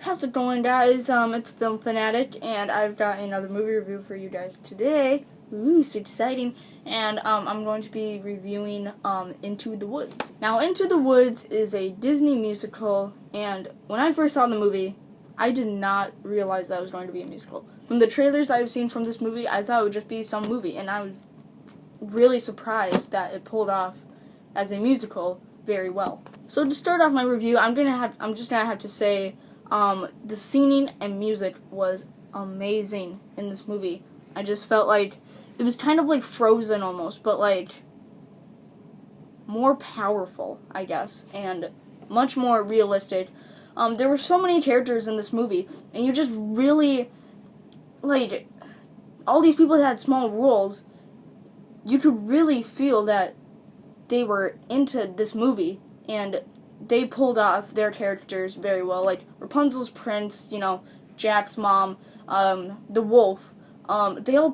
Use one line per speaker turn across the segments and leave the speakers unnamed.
How's it going, guys? It's Film Fanatic, and I've got another movie review for you guys today. Ooh, so exciting. And I'm going to be reviewing Into the Woods. Now, Into the Woods is a Disney musical, and when I first saw the movie, I did not realize that it was going to be a musical. From the trailers I've seen from this movie, I thought it would just be some movie, and I was really surprised that it pulled off as a musical very well. So to start off my review, I'm just gonna have to say the singing and music was amazing in this movie. I just felt like it was kind of like Frozen almost, but like more powerful, I guess, and much more realistic. There were so many characters in this movie, and you just really, like, all these people that had small roles, you could really feel that they were into this movie, and they pulled off their characters very well. Like Rapunzel's prince, Jack's mom, the wolf. They all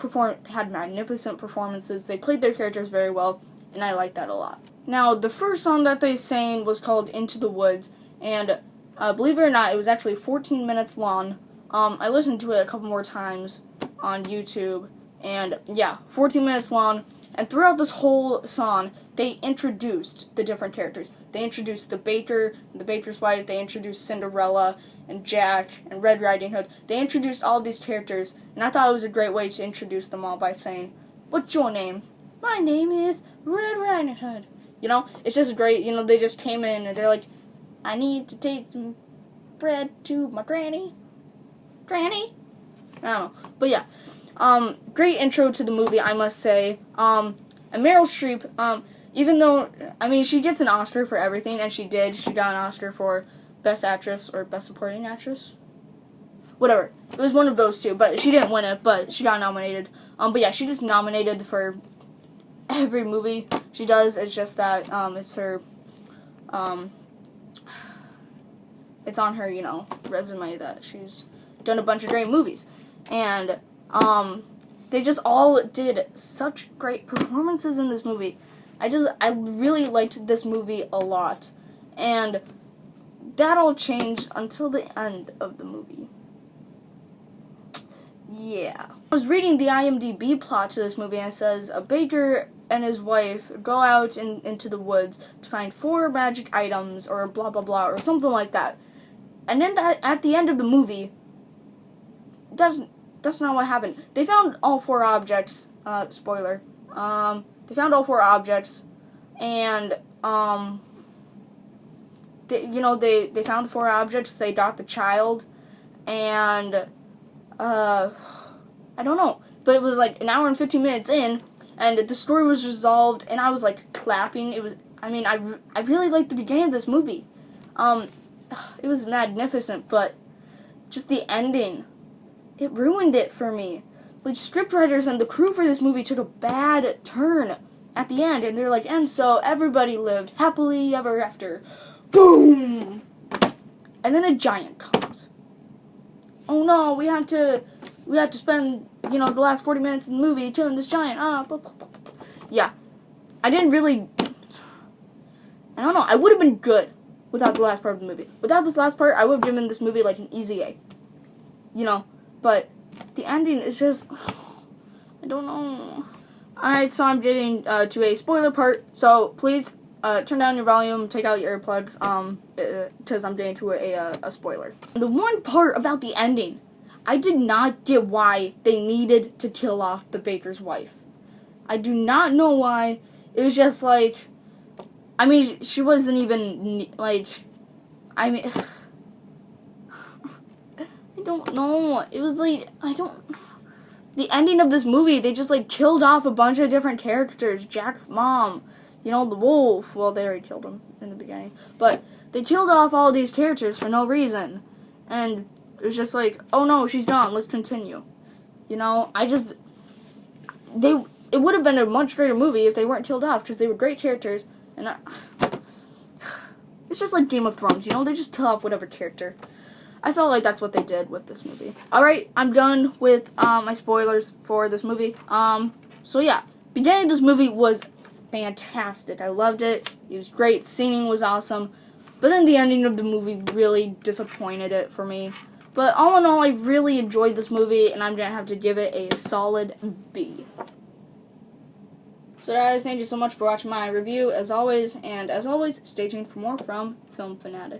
had magnificent performances. They played their characters very well, and I liked that a lot. Now, the first song that they sang was called Into the Woods, and believe it or not, it was actually 14 minutes long. I listened to it a couple more times on YouTube, and yeah, 14 minutes long. And throughout this whole song, they introduced the different characters. They introduced the baker, the baker's wife. They introduced Cinderella and Jack and Red Riding Hood. They introduced all of these characters, and I thought it was a great way to introduce them all by saying, "What's your name?" "My name is Red Riding Hood." It's just great. They just came in and they're like, "I need to take some bread to my granny." Granny? I don't know. But yeah. Great intro to the movie, I must say. And Meryl Streep, even though, she gets an Oscar for everything, and she did. She got an Oscar for Best Actress or Best Supporting Actress. Whatever. It was one of those two, but she didn't win it, but she got nominated. But yeah, she gets nominated for every movie she does. It's just that, it's her, it's on her, resume that she's done a bunch of great movies. And, they just all did such great performances in this movie. I really liked this movie a lot. And that all changed until the end of the movie. Yeah. I was reading the IMDb plot to this movie, and it says, a baker and his wife go out into the woods to find 4 magic items, or blah blah blah, or something like that. And then at the end of the movie, that's not what happened. They found all 4 objects. Spoiler. They found all 4 objects, and they found the 4 objects. They got the child, and I don't know, but it was like an hour and 15 minutes in, and the story was resolved, and I was like clapping. It was. I really liked the beginning of this movie. It was magnificent, but just the ending, it ruined it for me. Like, scriptwriters and the crew for this movie took a bad turn at the end, and they're like, and so everybody lived happily ever after. Boom! And then a giant comes. Oh no, we have to spend, the last 40 minutes of the movie killing this giant. Yeah. I don't know, I would have been good without the last part of the movie. Without this last part, I would have given this movie like an easy A. But the ending is just, I don't know. Alright, so I'm getting to a spoiler part, so please turn down your volume, take out your earplugs, because I'm getting to a spoiler. The one part about the ending, I did not get why they needed to kill off the baker's wife. I do not know why. It was just like, she wasn't even, like, I don't know. It was like, the ending of this movie, they just like killed off a bunch of different characters. Jack's mom, the wolf. Well, they already killed him in the beginning. But they killed off all these characters for no reason. And it was just like, oh no, she's gone, let's continue. It would have been a much greater movie if they weren't killed off, because they were great characters. And it's just like Game of Thrones, they just kill off whatever character. I felt like that's what they did with this movie. Alright, I'm done with my spoilers for this movie. So yeah, beginning of this movie was fantastic. I loved it. It was great. Singing was awesome. But then the ending of the movie really disappointed it for me. But all in all, I really enjoyed this movie, and I'm going to have to give it a solid B. So guys, thank you so much for watching my review, as always, and as always, stay tuned for more from Film Fanatic.